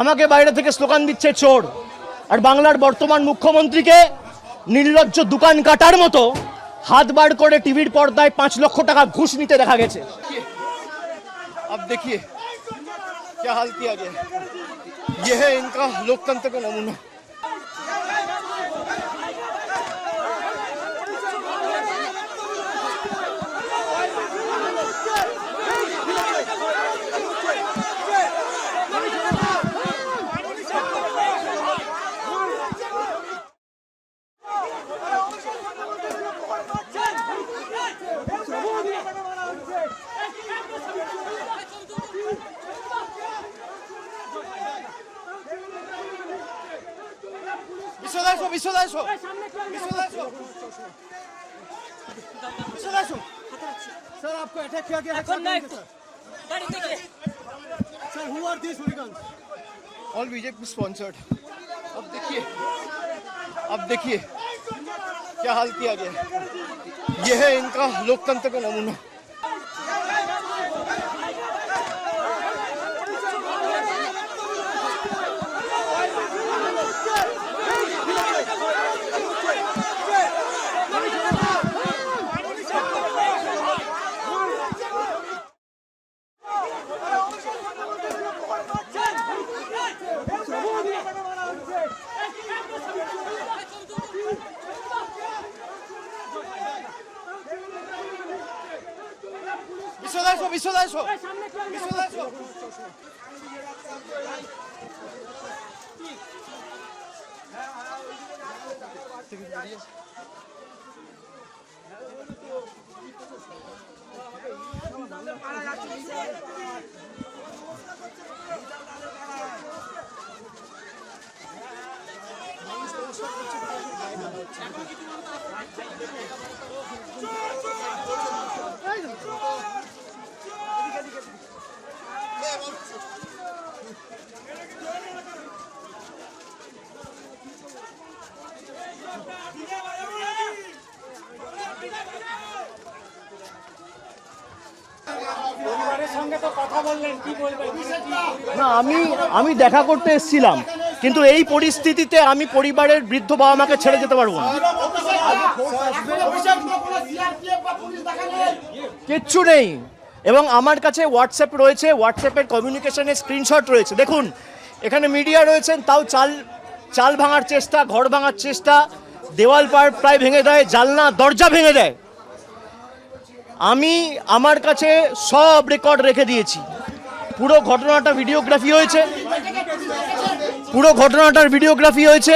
আমাকে বাইরে থেকে স্লোগান দিচ্ছে চোর, আর বাংলার বর্তমান মুখ্যমন্ত্রীকে নির্লজ্জ দোকান কাটার মতো হাত বার করে টিভির পর্দায় 5 লক্ষ টাকা ঘুষ নিতে দেখা গেছে। अब देखिए क्या हाल किया गया, ये है इनका लोकतंत्र का नमूना। सर आपको अटैक किया गया है sir, who are this hooligans? All BJP sponsored. अब देखिए क्या हाल किया गया, ये है इनका लोकतंत्र का नमूना। না, আমি দেখা করতে এসেছিলাম, কিন্তু এই পরিস্থিতিতে আমি পরিবারের বৃদ্ধ বাবা মাকে ছেড়ে যেতে পারবো না। কিচ্ছু নেই, এবং আমার কাছে হোয়াটসঅ্যাপ রয়েছে, হোয়াটসঅ্যাপের কমিউনিকেশনের স্ক্রিনশট রয়েছে। দেখুন, এখানে মিডিয়া রয়েছেন, তাও চাল ভাঙার চেষ্টা, ঘর ভাঙার চেষ্টা, দেওয়াল প্রায় ভেঙে দেয়, জানলা দরজা ভেঙে দেয়। আমি আমার কাছে সব রেকর্ড রেখে দিয়েছি। পুরো ঘটনাটার ভিডিওগ্রাফি হয়েছে।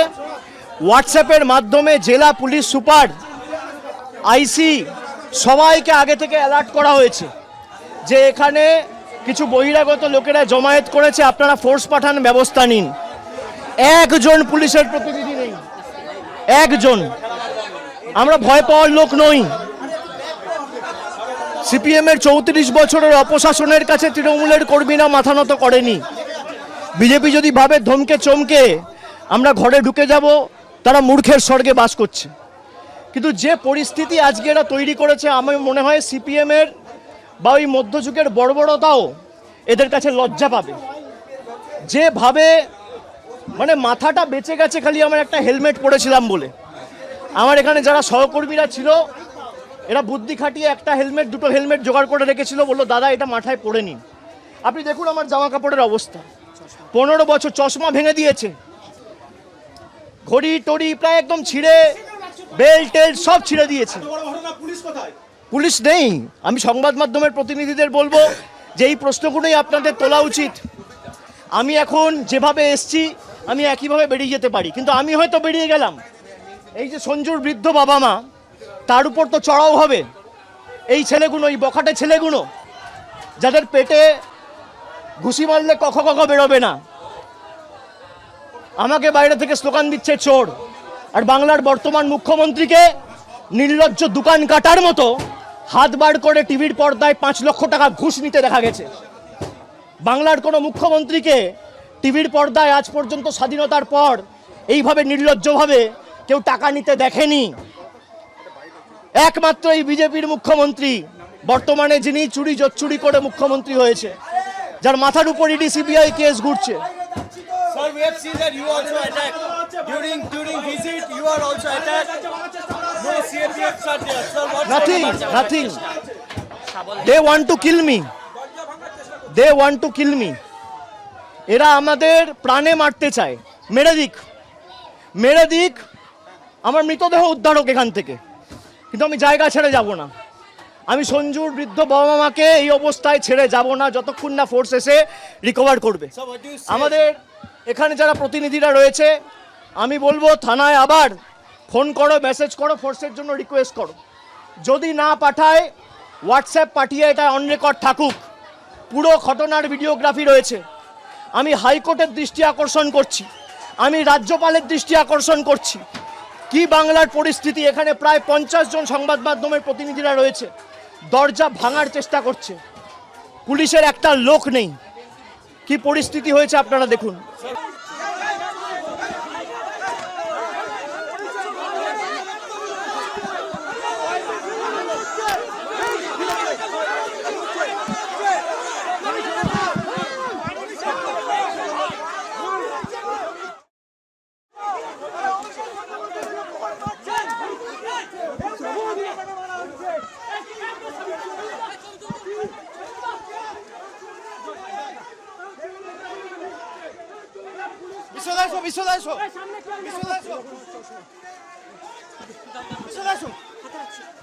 হোয়াটসঅ্যাপের মাধ্যমে জেলা পুলিশ সুপার, আইসি সবাইকে আগে থেকে অ্যালার্ট করা হয়েছে যে এখানে কিছু বহিরাগত লোকেরা জমায়েত করেছে, আপনারা ফোর্স পাঠান, ব্যবস্থা নিন। একজন পুলিশের প্রতিনিধি নেই, একজন। আমরা ভয় পাওয়ার লোক নই। সিপিএমের 34 বছরের অপশাসনের কাছে তৃণমূলের কর্মীরা মাথা নত করেনি। বিজেপি যদি ভাবে ধমকে চমকে আমরা ঘরে ঢুকে যাব, তারা মূর্খের স্বর্গে বাস করছে। কিন্তু যে পরিস্থিতি আজকে এরা তৈরি করেছে, আমার মনে হয় সিপিএমের বা ওই মধ্যযুগের বর্বরতাও এদের কাছে লজ্জা পাবে। যেভাবে মানে মাথাটা বেঁচে গেছে খালি আমার একটা হেলমেট পরেছিলাম বলে। আমার এখানে যারা সহকর্মীরা ছিল, এরা বুদ্ধি খাটিয়ে একটা হেলমেট, দুটো হেলমেট জোগাড় করে রেখেছিল, বললো দাদা এটা মাথায় পরে নিন। আপনি দেখুন আমার জামা কাপড়ের অবস্থা, 15 বছর, চশমা ভেঙে দিয়েছে, ঘড়ি টড়ি প্রায় একদম ছিঁড়ে, বেল্ট টেল্ট সব ছিঁড়ে দিয়েছে। পুলিশ নেই। আমি সংবাদ মাধ্যমের প্রতিনিধিদের বলবো যে এই প্রশ্নগুলোই আপনাদের তোলা উচিত। আমি এখন যেভাবে এসছি আমি একইভাবে বেরিয়ে যেতে পারি, কিন্তু আমি হয়তো বেরিয়ে গেলাম, এই যে সঞ্জুর বৃদ্ধ বাবা মা, তার উপর তো চড়াও হবে এই ছেলেগুলো, এই বখাটে ছেলেগুলো, যাদের পেটে ঘুষি মারলে কখ বেরোবে না। আমাকে বাইরে থেকে স্লোগান দিচ্ছে চোর, আর বাংলার বর্তমান মুখ্যমন্ত্রীকে নির্লজ্জ দোকান কাটার মতো হাত বার করে টিভির পর্দায় 5 লক্ষ টাকা ঘুষ নিতে দেখা গেছে। বাংলার কোনো মুখ্যমন্ত্রীকে টিভির পর্দায় আজ পর্যন্ত স্বাধীনতার পর এইভাবে নির্লজ্জভাবে কেউ টাকা নিতে দেখেনি। একমাত্র এই বিজেপির মুখ্যমন্ত্রী বর্তমানে, যিনি চুরি জচ্চুরি করে মুখ্যমন্ত্রী হয়েছে, যার মাথার উপর ইডি সিবিআই কেস ঘুরছে। Sir, we have seen that you also attacked. During visit, you are also attacked. No CAPF are there. Sir, what's Nothing. They want to kill me. They want to kill me. এরা আমাদের প্রাণে মারতে চায়। মেরে দিক আমার মৃতদেহ উদ্ধারক এখান থেকে, কিন্তু আমি জায়গা ছেড়ে যাব না। আমি সঞ্জুর বৃদ্ধ বাবা মাকে এই অবস্থায় ছেড়ে যাব না যতক্ষণ না ফোর্স এসে রিকভার করবে। আমাদের এখানে যারা প্রতিনিধিরা রয়েছে, আমি বলবো থানায় আবার ফোন করো, মেসেজ করো, ফোর্সের জন্য রিকোয়েস্ট করো। যদি না পাঠায় হোয়াটসঅ্যাপ পাঠিয়ে এটা অন রেকর্ড থাকুক। পুরো ঘটনার ভিডিওগ্রাফি রয়েছে। আমি হাইকোর্টের দৃষ্টি আকর্ষণ করছি, আমি রাজ্যপালের দৃষ্টি আকর্ষণ করছি। কি বাংলার পরিস্থিতি, এখানে প্রায় 50 জন সংবাদ মাধ্যমের প্রতিনিধিরা রয়েছে, দরজা ভাঙার চেষ্টা করছে, পুলিশের একটা লোক নেই। কি পরিস্থিতি হয়েছে আপনারা দেখুন।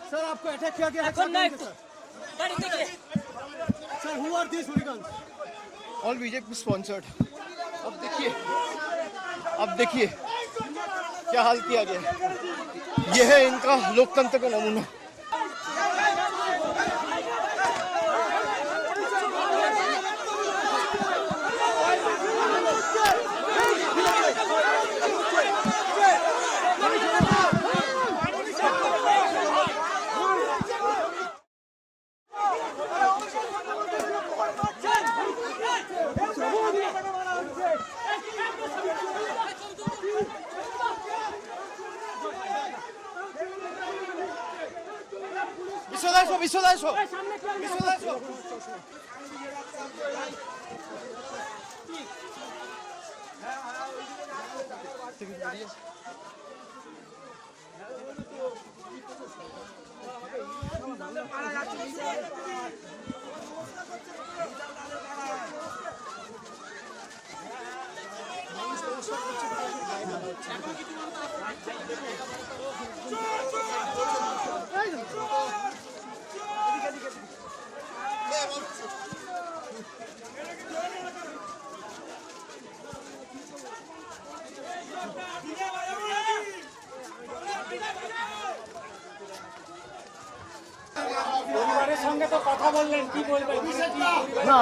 Sir, आपको अटैक किया गया है। Sir, who are these hooligans? All BJP sponsored. अब देखिए क्या हाल किया गया। यह है इनका लोकतंत्र का नमूना। না,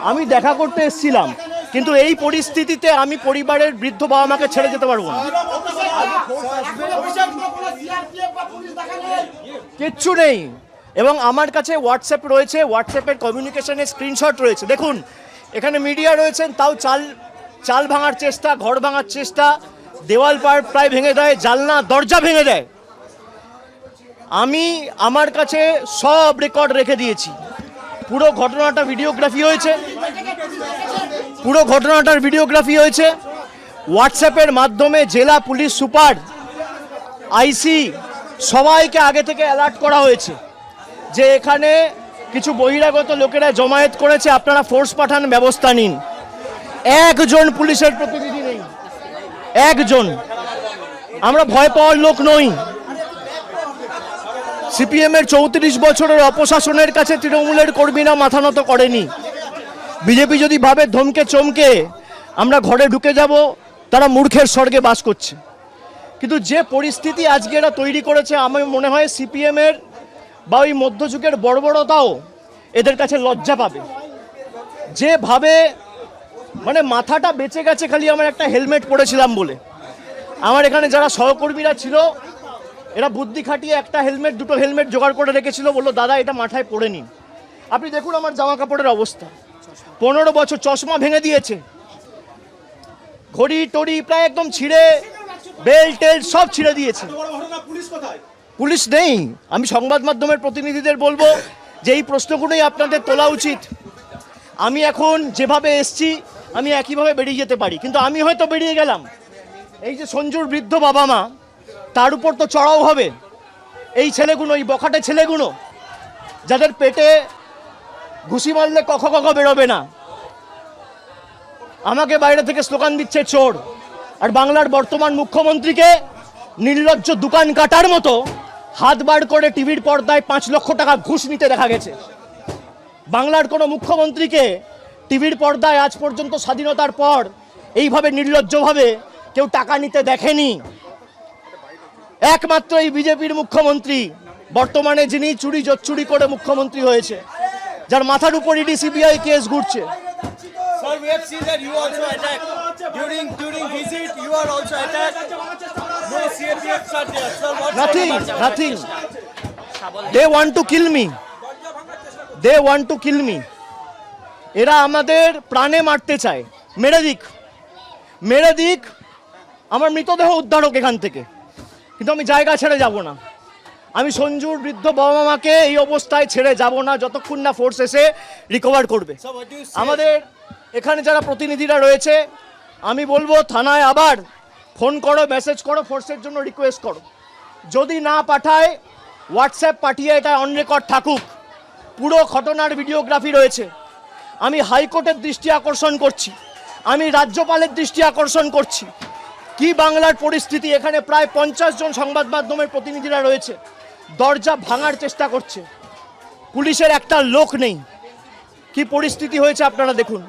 আমি দেখা করতে এসেছিলাম, কিন্তু এই পরিস্থিতিতে আমি পরিবারের বৃদ্ধ বাবা মাকে ছেড়ে যেতে পারবো না। কিচ্ছু নেই। এবং আমার কাছে হোয়াটসঅ্যাপ রয়েছে, হোয়াটসঅ্যাপের কমিউনিকেশনের স্ক্রিনশট রয়েছে। দেখুন, এখানে মিডিয়া রয়েছেন, তাও চাল ভাঙার চেষ্টা, ঘর ভাঙার চেষ্টা, দেওয়াল প্রায় ভেঙে দেয়, জানলা দরজা ভেঙে দেয়। আমার কাছে সব রেকর্ড রেখে দিয়েছি। পুরো ঘটনাটার ভিডিওগ্রাফি হয়েছে। হোয়াটসঅ্যাপের মাধ্যমে জেলা পুলিশ সুপার, আইসি সবাইকে আগে থেকে অ্যালার্ট করা হয়েছে যে এখানে কিছু বহিরাগত লোকেরা জমায়েত করেছে, আপনারা ফোর্স পাঠান, ব্যবস্থা নিন। একজন পুলিশের প্রতিনিধি নেই, একজন। আমরা ভয় পাওয়ার লোক নই। সিপিএমের 34 বছরের অপশাসনের কাছে তৃণমূলের কর্মীরা মাথা নত করেনি। বিজেপি যদি ভাবে ধমকে চমকে আমরা ঘরে ঢুকে যাব, তারা মূর্খের স্বর্গে বাস করছে। কিন্তু যে পরিস্থিতি আজকে এরা তৈরি করেছে, আমার মনে হয় সিপিএমের বা ওই মধ্যযুগের বর্বরতাও এদের কাছে লজ্জা পাবে। যেভাবে মানে মাথাটা বেঁচে গেছে খালি আমার একটা হেলমেট পরেছিলাম বলে। আমার এখানে যারা সহকর্মীরা ছিল, এরা বুদ্ধি খাটিয়ে একটা হেলমেট, দুটো হেলমেট জোগাড় করে রেখেছিল, বললো দাদা এটা মাথায় পরে নিন। আপনি দেখুন আমার জামা কাপড়ের অবস্থা। 15 বছর, চশমা ভেঙে দিয়েছে, ঘড়ি টড়ি প্রায় একদম ছিঁড়ে, বেল্ট টেল্ট সব ছিঁড়ে দিয়েছে। পুলিশ নেই। আমি সংবাদ মাধ্যমের প্রতিনিধিদের বলবো যে এই প্রশ্নগুলোই আপনাদের তোলা উচিত। আমি এখন যেভাবে এসছি, আমি একইভাবে বেরিয়ে যেতে পারি, কিন্তু আমি হয়তো বেরিয়ে গেলাম, এই যে সঞ্জুর বৃদ্ধ বাবা মা, তার উপর তো চড়াও হবে এই ছেলেগুলো, এই বখাটে ছেলেগুলো, যাদের পেটে ঘুষি মারলে কখ কখ বেরোবে না। আমাকে বাইরে থেকে স্লোগান দিচ্ছে চোর, আর বাংলার বর্তমান মুখ্যমন্ত্রীকে নির্লজ্জ দোকান কাটার মতো হাত বার করে টিভির পর্দায় 5 লক্ষ টাকা ঘুষ নিতে দেখা গেছে। বাংলার কোনো মুখ্যমন্ত্রীকে টিভির পর্দায় আজ পর্যন্ত স্বাধীনতার পর এইভাবে নির্লজ্জভাবে কেউ টাকা নিতে দেখেনি। একমাত্র এই বিজেপির মুখ্যমন্ত্রী বর্তমানে, যিনি চুরি জোচ্চুরি করে মুখ্যমন্ত্রী হয়েছে, যার মাথার উপর ইডি সিবিআই কেস ঘুরছে। Sir, we have seen that you also attacked. During visit, you are also attacked. No CAPFs are there. Sir, what's Nothing. They want to kill me. They want to kill me. এরা আমাদের প্রাণে মারতে চায়। মেরে দিক, আমার মৃতদেহ উদ্ধার হোক এখান থেকে, কিন্তু আমি জায়গা ছেড়ে যাব না। আমি সঞ্জুর বৃদ্ধ বাবা মাকে এই অবস্থায় ছেড়ে যাব না যতক্ষণ না ফোর্স এসে রিকভার করবে। Sir, what do you say? আমাদের এখানে যারা প্রতিনিধিরা রয়েছে, আমি বলবো থানায় আবার ফোন করো, মেসেজ করো, ফোর্সের জন্য রিকোয়েস্ট করো। যদি না পাঠায়, হোয়াটসঅ্যাপ পাঠিয়ে এটা অন রেকর্ড থাকুক। পুরো ঘটনার ভিডিওগ্রাফি রয়েছে। আমি হাইকোর্টের দৃষ্টি আকর্ষণ করছি, আমি রাজ্যপালের দৃষ্টি আকর্ষণ করছি। কি বাংলার পরিস্থিতি, এখানে প্রায় 50 জন সংবাদ মাধ্যমের প্রতিনিধিরা রয়েছে, দরজা ভাঙার চেষ্টা করছে, পুলিশের একটা লোক নেই। কি পরিস্থিতি হয়েছে আপনারা দেখুন।